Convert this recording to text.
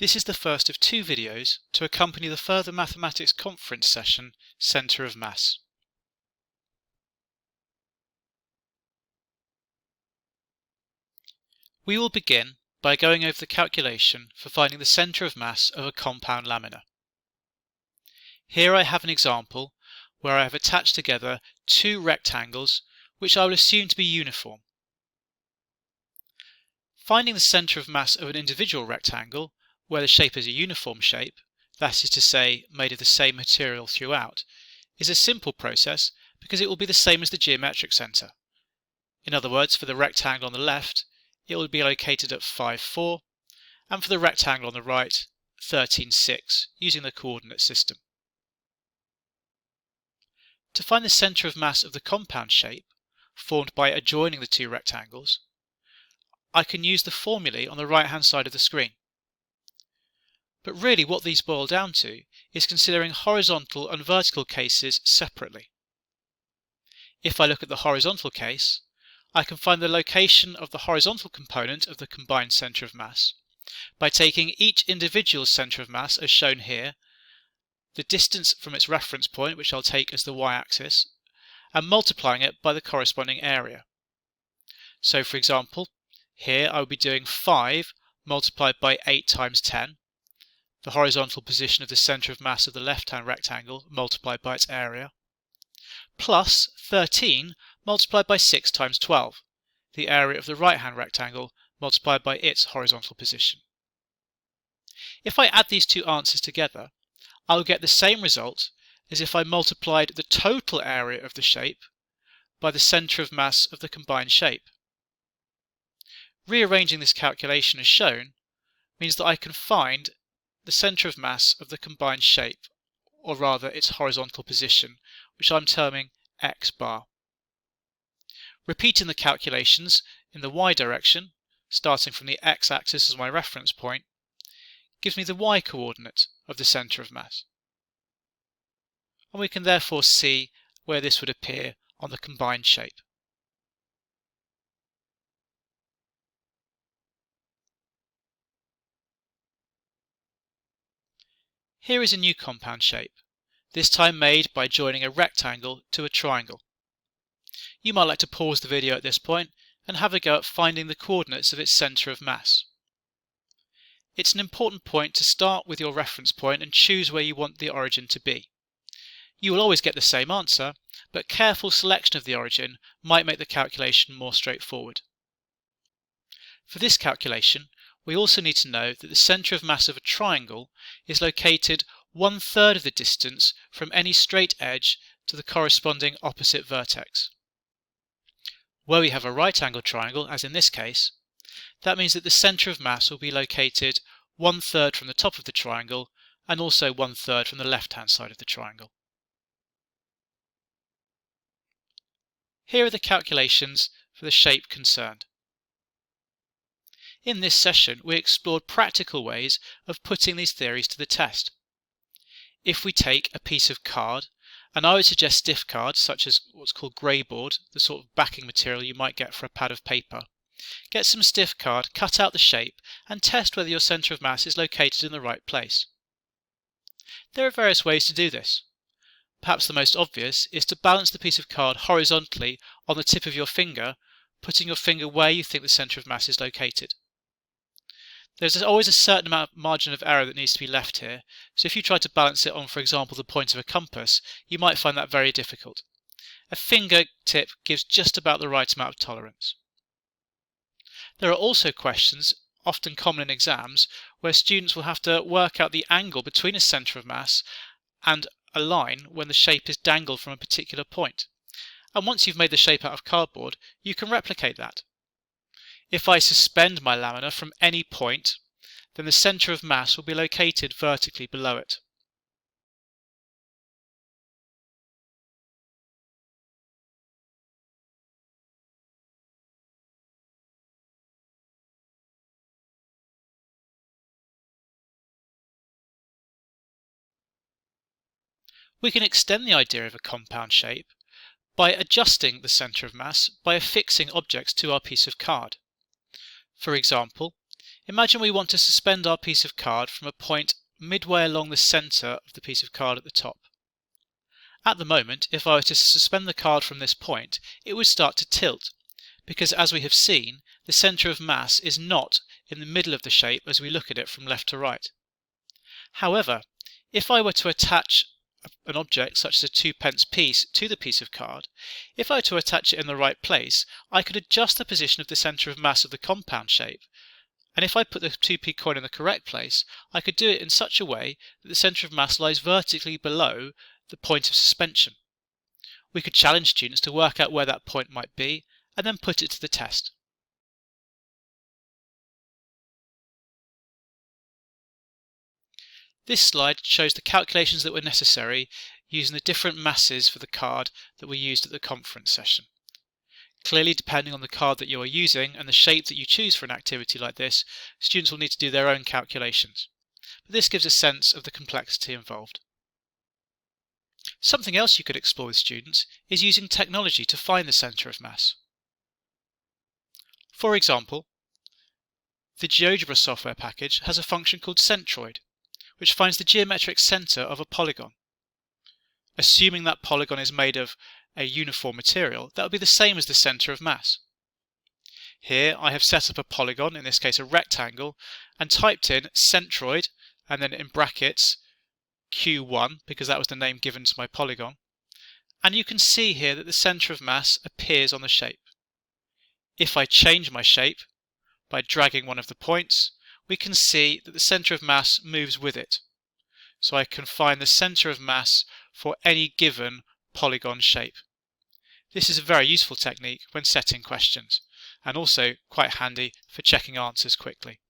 This is the first of two videos to accompany the further mathematics conference session, Centre of Mass. We will begin by going over the calculation for finding the centre of mass of a compound lamina. Here I have an example where I have attached together two rectangles which I will assume to be uniform. Finding the centre of mass of an individual rectangle where the shape is a uniform shape, that is to say made of the same material throughout, is a simple process because it will be the same as the geometric centre. In other words, for the rectangle on the left, it will be located at 5, 4, and for the rectangle on the right, 13, 6, using the coordinate system. To find the centre of mass of the compound shape, formed by adjoining the two rectangles, I can use the formulae on the right-hand side of the screen. But really what these boil down to is considering horizontal and vertical cases separately. If I look at the horizontal case, I can find the location of the horizontal component of the combined centre of mass by taking each individual centre of mass as shown here, the distance from its reference point, which I'll take as the y-axis, and multiplying it by the corresponding area. So for example, here I will be doing 5 multiplied by 8 times 10, the horizontal position of the centre of mass of the left-hand rectangle multiplied by its area, plus 13 multiplied by 6 times 12, the area of the right-hand rectangle multiplied by its horizontal position. If I add these two answers together, I will get the same result as if I multiplied the total area of the shape by the centre of mass of the combined shape. Rearranging this calculation as shown means that I can find the centre of mass of the combined shape, or rather its horizontal position, which I'm terming x bar. Repeating the calculations in the y direction, starting from the x-axis as my reference point, gives me the y-coordinate of the centre of mass. And we can therefore see where this would appear on the combined shape. Here is a new compound shape, this time made by joining a rectangle to a triangle. You might like to pause the video at this point and have a go at finding the coordinates of its centre of mass. It's an important point to start with your reference point and choose where you want the origin to be. You will always get the same answer, but careful selection of the origin might make the calculation more straightforward. For this calculation, we also need to know that the centre of mass of a triangle is located 1/3 of the distance from any straight edge to the corresponding opposite vertex. Where we have a right-angled triangle, as in this case, that means that the centre of mass will be located 1/3 from the top of the triangle and also 1/3 from the left-hand side of the triangle. Here are the calculations for the shape concerned. In this session, we explored practical ways of putting these theories to the test. If we take a piece of card, and I would suggest stiff cards such as what's called grey board, the sort of backing material you might get for a pad of paper, get some stiff card, cut out the shape, and test whether your centre of mass is located in the right place. There are various ways to do this. Perhaps the most obvious is to balance the piece of card horizontally on the tip of your finger, putting your finger where you think the centre of mass is located. There's always a certain amount of margin of error that needs to be left here, so if you try to balance it on, for example, the point of a compass, you might find that very difficult. A finger tip gives just about the right amount of tolerance. There are also questions, often common in exams, where students will have to work out the angle between a centre of mass and a line when the shape is dangled from a particular point. And once you've made the shape out of cardboard, you can replicate that. If I suspend my lamina from any point, then the centre of mass will be located vertically below it. We can extend the idea of a compound shape by adjusting the centre of mass by affixing objects to our piece of card. For example, Imagine we want to suspend our piece of card from a point midway along the centre of the piece of card at the top. At the moment, if I were to suspend the card from this point, it would start to tilt, because as we have seen, the centre of mass is not in the middle of the shape as we look at it from left to right. However, if I were to attach an object such as a 2p piece to the piece of card, if I were to attach it in the right place, I could adjust the position of the centre of mass of the compound shape, and if I put the 2p coin in the correct place, I could do it in such a way that the centre of mass lies vertically below the point of suspension. We could challenge students to work out where that point might be, and then put it to the test. This slide shows the calculations that were necessary using the different masses for the card that we used at the conference session. Clearly, depending on the card that you are using and the shape that you choose for an activity like this, students will need to do their own calculations. But this gives a sense of the complexity involved. Something else you could explore with students is using technology to find the centre of mass. For example, the GeoGebra software package has a function called centroid, which finds the geometric centre of a polygon. Assuming that polygon is made of a uniform material, that would be the same as the centre of mass. Here I have set up a polygon, in this case a rectangle, and typed in centroid and then in brackets Q1 because that was the name given to my polygon, and you can see here that the centre of mass appears on the shape. If I change my shape by dragging one of the points, we can see that the centre of mass moves with it. So I can find the centre of mass for any given polygon shape. This is a very useful technique when setting questions, and also quite handy for checking answers quickly.